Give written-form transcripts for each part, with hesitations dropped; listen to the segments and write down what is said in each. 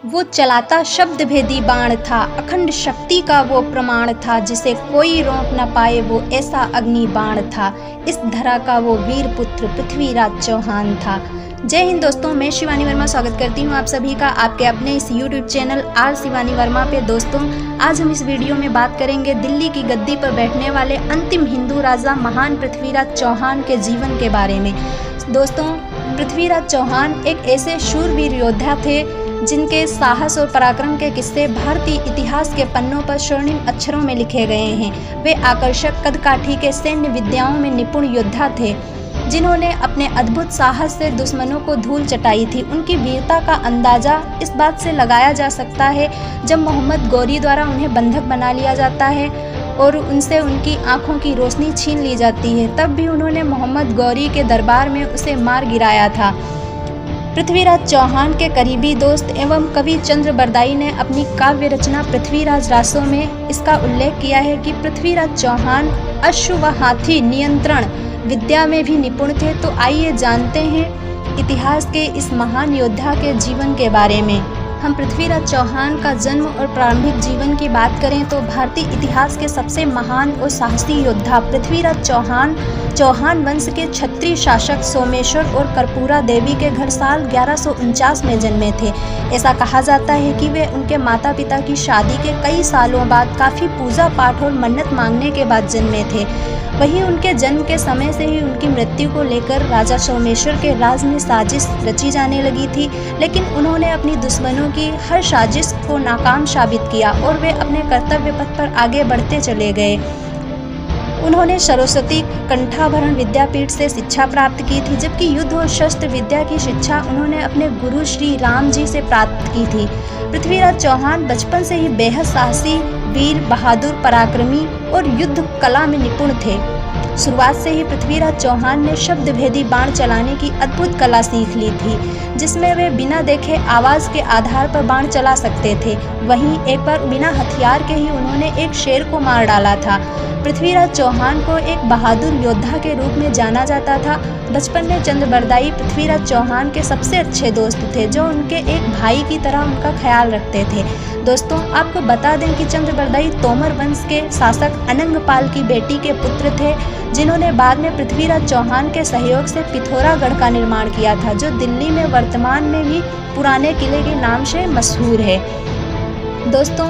वो चलाता शब्द भेदी बाण था, अखंड शक्ति का वो प्रमाण था, जिसे कोई रोक न पाए वो ऐसा अग्नि बाण था। इस धरा का वो वीर पुत्र पृथ्वीराज चौहान था। जय हिंद दोस्तों, मैं शिवानी वर्मा स्वागत करती हूँ आप सभी का आपके अपने इस YouTube channel are Shivani Verma पे। दोस्तों, आज हम इस वीडियो में बात करेंगे दिल्ली की गद्दी पर बैठने वाले अंतिम हिंदू राजा महान पृथ्वीराज चौहान के जीवन के बारे में। दोस्तों, पृथ्वीराज चौहान एक ऐसे शूरवीर योद्धा थे जिनके साहस और पराक्रम के किस्से भारतीय इतिहास के पन्नों पर स्वर्णिम अक्षरों में लिखे गए हैं। वे आकर्षक कदकाठी के सैन्य विद्याओं में निपुण योद्धा थे, जिन्होंने अपने अद्भुत साहस से दुश्मनों को धूल चटाई थी। उनकी वीरता का अंदाजा इस बात से लगाया जा सकता है जब मोहम्मद गौरी द्वारा उन्हें बंधक बना लिया जाता है और उनसे उनकी आंखों की रोशनी छीन ली जाती है। तब भी उन्होंने मोहम्मद गौरी के दरबार में उसे मार गिराया था। पृथ्वीराज चौहान के करीबी दोस्त एवं कवि चंद्र बरदाई ने अपनी काव्य रचना पृथ्वीराज रासों में इसका उल्लेख किया है कि पृथ्वीराज चौहान अश्व व हाथी नियंत्रण विद्या में भी निपुण थे। तो आइए जानते हैं इतिहास के इस महान योद्धा के जीवन के बारे में। हम पृथ्वीराज चौहान का जन्म और प्रारंभिक जीवन की बात करें तो भारतीय इतिहास के सबसे महान और साहसी योद्धा पृथ्वीराज चौहान वंश के क्षत्रिय शासक सोमेश्वर और कर्पूरा देवी के घर साल 1149 में जन्मे थे। ऐसा कहा जाता है कि वे उनके माता पिता की शादी के कई सालों बाद काफ़ी पूजा पाठ और मन्नत मांगने के बाद जन्मे थे। वहीं उनके जन्म के समय से ही उनकी मृत्यु को लेकर राजा सोमेश्वर के राज में साजिश रची जाने लगी थी, लेकिन उन्होंने अपनी दुश्मनों की हर साजिश को नाकाम साबित किया और वे अपने कर्तव्य पथ पर आगे बढ़ते चले गए। उन्होंने सरस्वती कंठाभरण विद्यापीठ से शिक्षा प्राप्त की थी, जबकि युद्ध और शस्त्र विद्या की शिक्षा उन्होंने अपने गुरु श्री राम जी से प्राप्त की थी। पृथ्वीराज चौहान बचपन से ही बेहद साहसी, वीर, बहादुर, पराक्रमी और युद्ध कला में निपुण थे। शुरुआत से ही पृथ्वीराज चौहान ने शब्द भेदी बाण चलाने की अद्भुत कला सीख ली थी, जिसमें वे बिना देखे आवाज़ के आधार पर बाण चला सकते थे। वहीं एक बार बिना हथियार के ही उन्होंने एक शेर को मार डाला था। पृथ्वीराज चौहान को एक बहादुर योद्धा के रूप में जाना जाता था। बचपन में चंद्र बरदाई पृथ्वीराज चौहान के सबसे अच्छे दोस्त थे, जो उनके एक भाई की तरह उनका ख्याल रखते थे। दोस्तों, आपको बता दें कि चंद्र बरदाई तोमर वंश के शासक अनंगपाल की बेटी के पुत्र थे, जिन्होंने बाद में पृथ्वीराज चौहान के सहयोग से पिथौरागढ़ का निर्माण किया था, जो दिल्ली में वर्तमान में भी पुराने किले के नाम से मशहूर है। दोस्तों,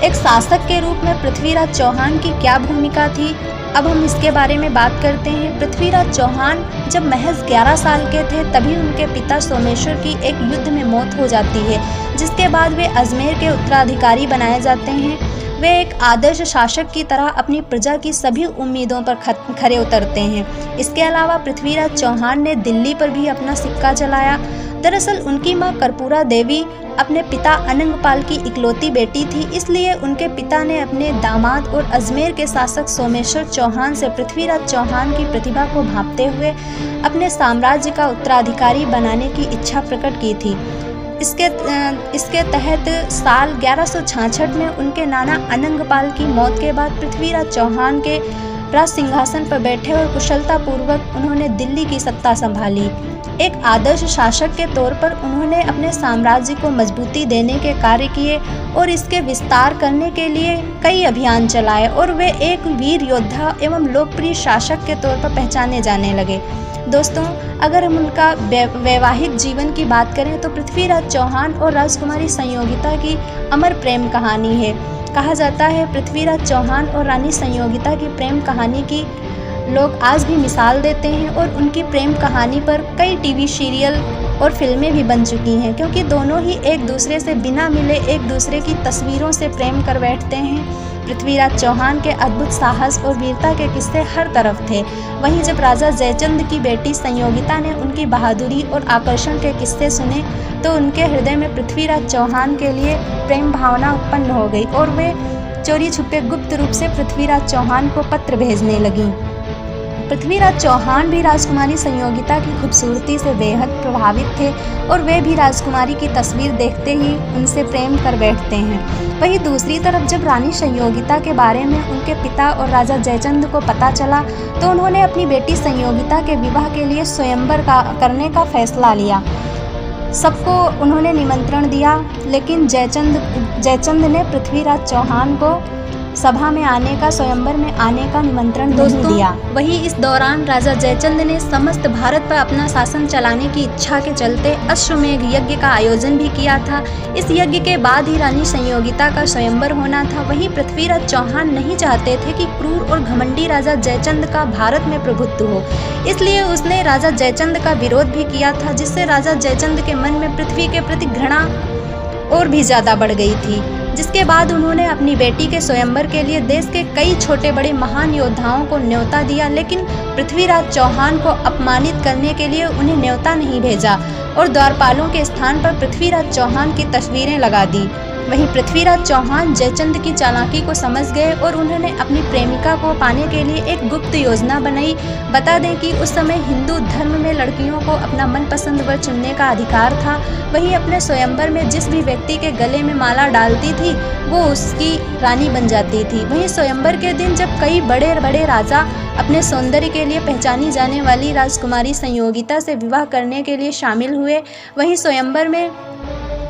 एक शासक के रूप में पृथ्वीराज चौहान की क्या भूमिका थी, अब हम इसके बारे में बात करते हैं। पृथ्वीराज चौहान जब महज 11 साल के थे तभी उनके पिता सोमेश्वर की एक युद्ध में मौत हो जाती है, जिसके बाद वे अजमेर के उत्तराधिकारी बनाए जाते हैं। वे एक आदर्श शासक की तरह अपनी प्रजा की सभी उम्मीदों पर खरे उतरते हैं। इसके अलावा पृथ्वीराज चौहान ने दिल्ली पर भी अपना सिक्का चलाया। दरअसल उनकी मां कर्पूरा देवी अपने पिता अनंगपाल की इकलौती बेटी थी, इसलिए उनके पिता ने अपने दामाद और अजमेर के शासक सोमेश्वर चौहान से पृथ्वीराज चौहान की प्रतिभा को भांपते हुए अपने साम्राज्य का उत्तराधिकारी बनाने की इच्छा प्रकट की थी। इसके तहत साल 1166 में उनके नाना अनंगपाल की मौत के बाद पृथ्वीराज चौहान के राज सिंहासन पर बैठे और कुशलतापूर्वक उन्होंने दिल्ली की सत्ता संभाली। एक आदर्श शासक के तौर पर उन्होंने अपने साम्राज्य को मजबूती देने के कार्य किए और इसके विस्तार करने के लिए कई अभियान चलाए और वे एक वीर योद्धा एवं लोकप्रिय शासक के तौर पर पहचाने जाने लगे। दोस्तों, अगर हम उनका वैवाहिक जीवन की बात करें तो पृथ्वीराज चौहान और राजकुमारी संयोगिता की अमर प्रेम कहानी है। कहा जाता है पृथ्वीराज चौहान और रानी संयोगिता की प्रेम कहानी की लोग आज भी मिसाल देते हैं और उनकी प्रेम कहानी पर कई टीवी सीरियल और फिल्में भी बन चुकी हैं, क्योंकि दोनों ही एक दूसरे से बिना मिले एक दूसरे की तस्वीरों से प्रेम कर बैठते हैं। पृथ्वीराज चौहान के अद्भुत साहस और वीरता के किस्से हर तरफ थे। वहीं जब राजा जयचंद की बेटी संयोगिता ने उनकी बहादुरी और आकर्षण के किस्से सुने तो उनके हृदय में पृथ्वीराज चौहान के लिए प्रेम भावना उत्पन्न हो गई और वे चोरी छुपे गुप्त रूप से पृथ्वीराज चौहान को पत्र भेजने लगीं। पृथ्वीराज चौहान भी राजकुमारी संयोगिता की खूबसूरती से बेहद प्रभावित थे और वे भी राजकुमारी की तस्वीर देखते ही उनसे प्रेम कर बैठते हैं। वहीं दूसरी तरफ जब रानी संयोगिता के बारे में उनके पिता और राजा जयचंद को पता चला तो उन्होंने अपनी बेटी संयोगिता के विवाह के लिए स्वयंवर करने का फैसला लिया। सबको उन्होंने निमंत्रण दिया, लेकिन जयचंद ने पृथ्वीराज चौहान को सभा में आने का, स्वयंवर में आने का निमंत्रण नहीं दिया। वहीं इस दौरान राजा जयचंद ने समस्त भारत पर अपना शासन चलाने की इच्छा के चलते अश्वमेध यज्ञ का आयोजन भी किया था। इस यज्ञ के बाद ही रानी संयोगिता का स्वयंवर होना था। वहीं पृथ्वीराज चौहान नहीं चाहते थे कि क्रूर और घमंडी राजा जयचंद का भारत में प्रभुत्व हो, इसलिए उसने राजा जयचंद का विरोध भी किया था, जिससे राजा जयचंद के मन में पृथ्वी के प्रति घृणा और भी ज़्यादा बढ़ गई थी। जिसके बाद उन्होंने अपनी बेटी के स्वयंवर के लिए देश के कई छोटे बड़े महान योद्धाओं को न्योता दिया, लेकिन पृथ्वीराज चौहान को अपमानित करने के लिए उन्हें न्योता नहीं भेजा और द्वारपालों के स्थान पर पृथ्वीराज चौहान की तस्वीरें लगा दी। वहीं पृथ्वीराज चौहान जयचंद की चालाकी को समझ गए और उन्होंने अपनी प्रेमिका को पाने के लिए एक गुप्त योजना बनाई। बता दें कि उस समय हिंदू धर्म में लड़कियों को अपना मनपसंद वर चुनने का अधिकार था। वहीं अपने स्वयंवर में जिस भी व्यक्ति के गले में माला डालती थी वो उसकी रानी बन जाती थी। वहीं स्वयंवर के दिन जब कई बड़े बड़े राजा अपने सौंदर्य के लिए पहचानी जाने वाली राजकुमारी संयोगिता से विवाह करने के लिए शामिल हुए, वहीं स्वयंवर में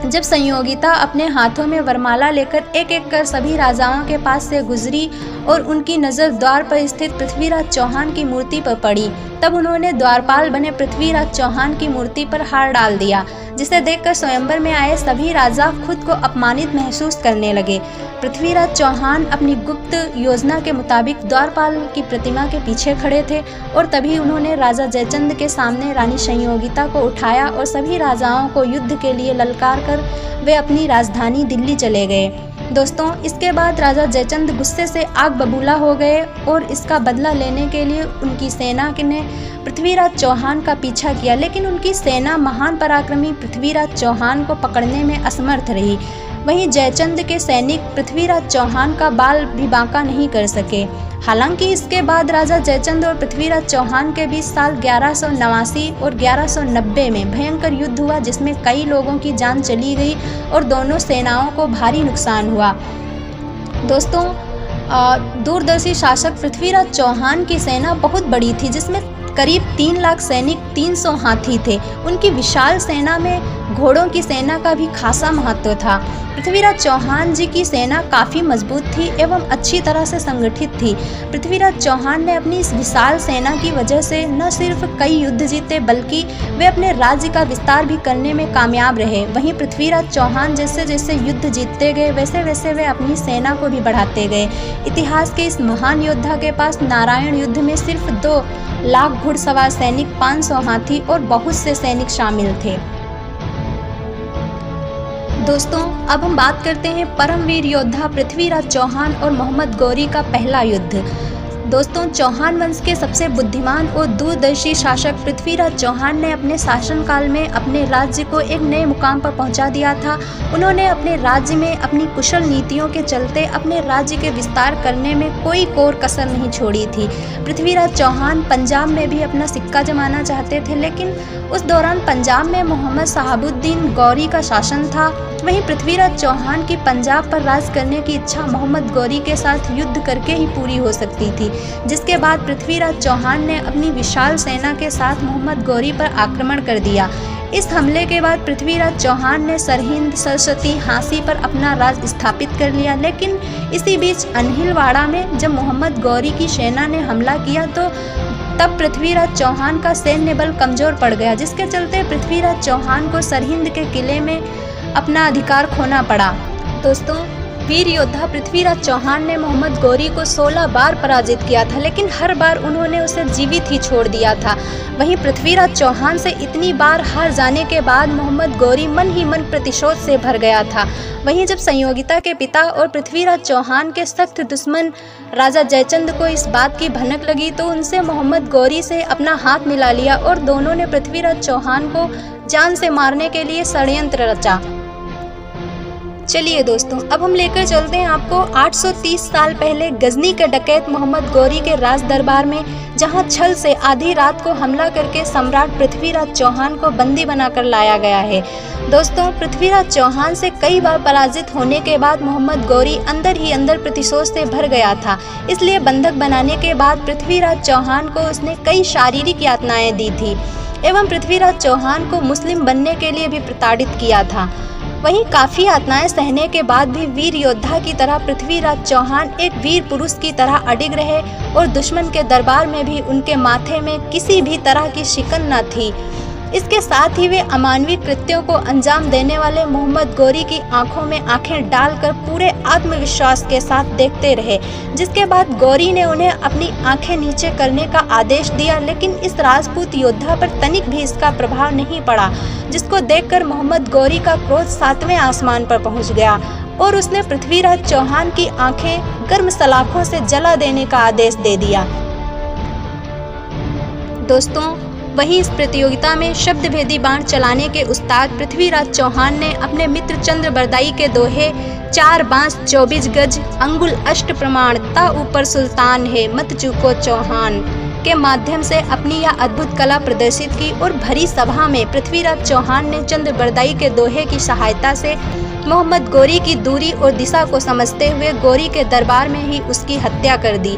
जब संयोगिता अपने हाथों में वरमाला लेकर एक एक कर सभी राजाओं के पास से गुजरी और उनकी नज़र द्वार पर स्थित पृथ्वीराज चौहान की मूर्ति पर पड़ी, तब उन्होंने द्वारपाल बने पृथ्वीराज चौहान की मूर्ति पर हार डाल दिया, जिसे देखकर स्वयंवर में आए सभी राजा खुद को अपमानित महसूस करने लगे। पृथ्वीराज चौहान अपनी गुप्त योजना के मुताबिक द्वारपाल की प्रतिमा के पीछे खड़े थे और तभी उन्होंने राजा जयचंद के सामने रानी संयोगिता को उठाया और सभी राजाओं को युद्ध के लिए ललकार कर वे अपनी राजधानी दिल्ली चले गए। दोस्तों, इसके बाद राजा जयचंद गुस्से से आग बबूला हो गए और इसका बदला लेने के लिए उनकी सेना ने पृथ्वीराज चौहान का पीछा किया, लेकिन उनकी सेना महान पराक्रमी पृथ्वीराज चौहान को पकड़ने में असमर्थ रही। वहीं जयचंद के सैनिक पृथ्वीराज चौहान का बाल भी बांका नहीं कर सके। हालांकि इसके बाद राजा जयचंद और पृथ्वीराज चौहान के बीच साल 1189 और 1190 में भयंकर युद्ध हुआ, जिसमें कई लोगों की जान चली गई और दोनों सेनाओं को भारी नुकसान हुआ। दोस्तों, दूरदर्शी शासक पृथ्वीराज चौहान की सेना बहुत बड़ी थी, जिसमें करीब 3 लाख सैनिक, 300 हाथी थे। उनकी विशाल सेना में घोड़ों की सेना का भी खासा महत्व था। पृथ्वीराज चौहान जी की सेना काफ़ी मजबूत थी एवं अच्छी तरह से संगठित थी। पृथ्वीराज चौहान ने अपनी इस विशाल सेना की वजह से न सिर्फ कई युद्ध जीते, बल्कि वे अपने राज्य का विस्तार भी करने में कामयाब रहे। वहीं पृथ्वीराज चौहान जैसे जैसे युद्ध जीतते गए, वैसे वैसे वे अपनी सेना को भी बढ़ाते गए। इतिहास के इस महान योद्धा के पास नारायण युद्ध में सिर्फ 2 लाख घुड़सवार सैनिक, 500 हाथी और बहुत से सैनिक शामिल थे। दोस्तों, अब हम बात करते हैं परमवीर योद्धा पृथ्वीराज चौहान और मोहम्मद गौरी का पहला युद्ध। दोस्तों, चौहान वंश के सबसे बुद्धिमान और दूरदर्शी शासक पृथ्वीराज चौहान ने अपने शासनकाल में अपने राज्य को एक नए मुकाम पर पहुंचा दिया था। उन्होंने अपने राज्य में अपनी कुशल नीतियों के चलते अपने राज्य के विस्तार करने में कोई कोर कसर नहीं छोड़ी थी। पृथ्वीराज चौहान पंजाब में भी अपना सिक्का जमाना चाहते थे, लेकिन उस दौरान पंजाब में मोहम्मद शहाबुद्दीन गौरी का शासन था। वहीं पृथ्वीराज चौहान की पंजाब पर राज करने की इच्छा मोहम्मद गौरी के साथ युद्ध करके ही पूरी हो सकती थी, जिसके बाद पृथ्वीराज चौहान ने अपनी विशाल सेना के साथ मोहम्मद गौरी पर आक्रमण कर दिया। इस हमले के बाद पृथ्वीराज चौहान ने सरहिंद, सरस्वती, हांसी पर अपना राज स्थापित कर लिया, लेकिन इसी बीच अनहिलवाड़ा में जब मोहम्मद गौरी की सेना ने हमला किया तो तब पृथ्वीराज चौहान का सैन्य बल कमजोर पड़ गया, जिसके चलते पृथ्वीराज चौहान को सरहिंद के किले में अपना अधिकार खोना पड़ा। दोस्तों, वीर योद्धा पृथ्वीराज चौहान ने मोहम्मद गौरी को 16 बार पराजित किया था, लेकिन हर बार उन्होंने उसे जीवित ही छोड़ दिया था। वहीं पृथ्वीराज चौहान से इतनी बार हार जाने के बाद मोहम्मद गौरी मन ही मन प्रतिशोध से भर गया था। वहीं जब संयोगिता के पिता और पृथ्वीराज चौहान के सख्त दुश्मन राजा जयचंद को इस बात की भनक लगी तो उनसे मोहम्मद गौरी से अपना हाथ मिला लिया और दोनों ने पृथ्वीराज चौहान को जान से मारने के लिए षड्यंत्र रचा। चलिए दोस्तों, अब हम लेकर चलते हैं आपको 830 साल पहले गजनी के डकैत मोहम्मद गौरी के राज दरबार में, जहां छल से आधी रात को हमला करके सम्राट पृथ्वीराज चौहान को बंदी बनाकर लाया गया है। दोस्तों, पृथ्वीराज चौहान से कई बार पराजित होने के बाद मोहम्मद गौरी अंदर ही अंदर प्रतिशोध से भर गया था, इसलिए बंधक बनाने के बाद पृथ्वीराज चौहान को उसने कई शारीरिक यातनाएं दी थी। एवं पृथ्वीराज चौहान को मुस्लिम बनने के लिए भी प्रताड़ित किया था। वहीं काफी यातनाएं सहने के बाद भी वीर योद्धा की तरह पृथ्वीराज चौहान एक वीर पुरुष की तरह अडिग रहे और दुश्मन के दरबार में भी उनके माथे में किसी भी तरह की शिकन न थी। इसके साथ ही वे अमानवीय कृत्यों को अंजाम देने वाले मोहम्मद गौरी की आंखों में आंखें डालकर पूरे आत्मविश्वास के साथ देखते रहे, जिसके बाद गौरी ने उन्हें अपनी आंखें नीचे करने का आदेश दिया, लेकिन इस राजपूत योद्धा पर तनिक भी इसका प्रभाव नहीं पड़ा, जिसको देखकर मोहम्मद गौरी का क्रोध 7वें आसमान पर पहुंच गया और उसने पृथ्वीराज चौहान की आंखें गर्म सलाखों से जला देने का आदेश दे दिया। दोस्तों, वहीं इस प्रतियोगिता में शब्द भेदी बाण चलाने के उस्ताद पृथ्वीराज चौहान ने अपने मित्र चंद्र बरदाई के दोहे 4 बांस 24 गज अंगुल अष्ट प्रमाण ता ऊपर सुल्तान है मत चूको चौहान के माध्यम से अपनी यह अद्भुत कला प्रदर्शित की और भरी सभा में पृथ्वीराज चौहान ने चंद्र बरदाई के दोहे की सहायता से मोहम्मद गौरी की दूरी और दिशा को समझते हुए गौरी के दरबार में ही उसकी हत्या कर दी।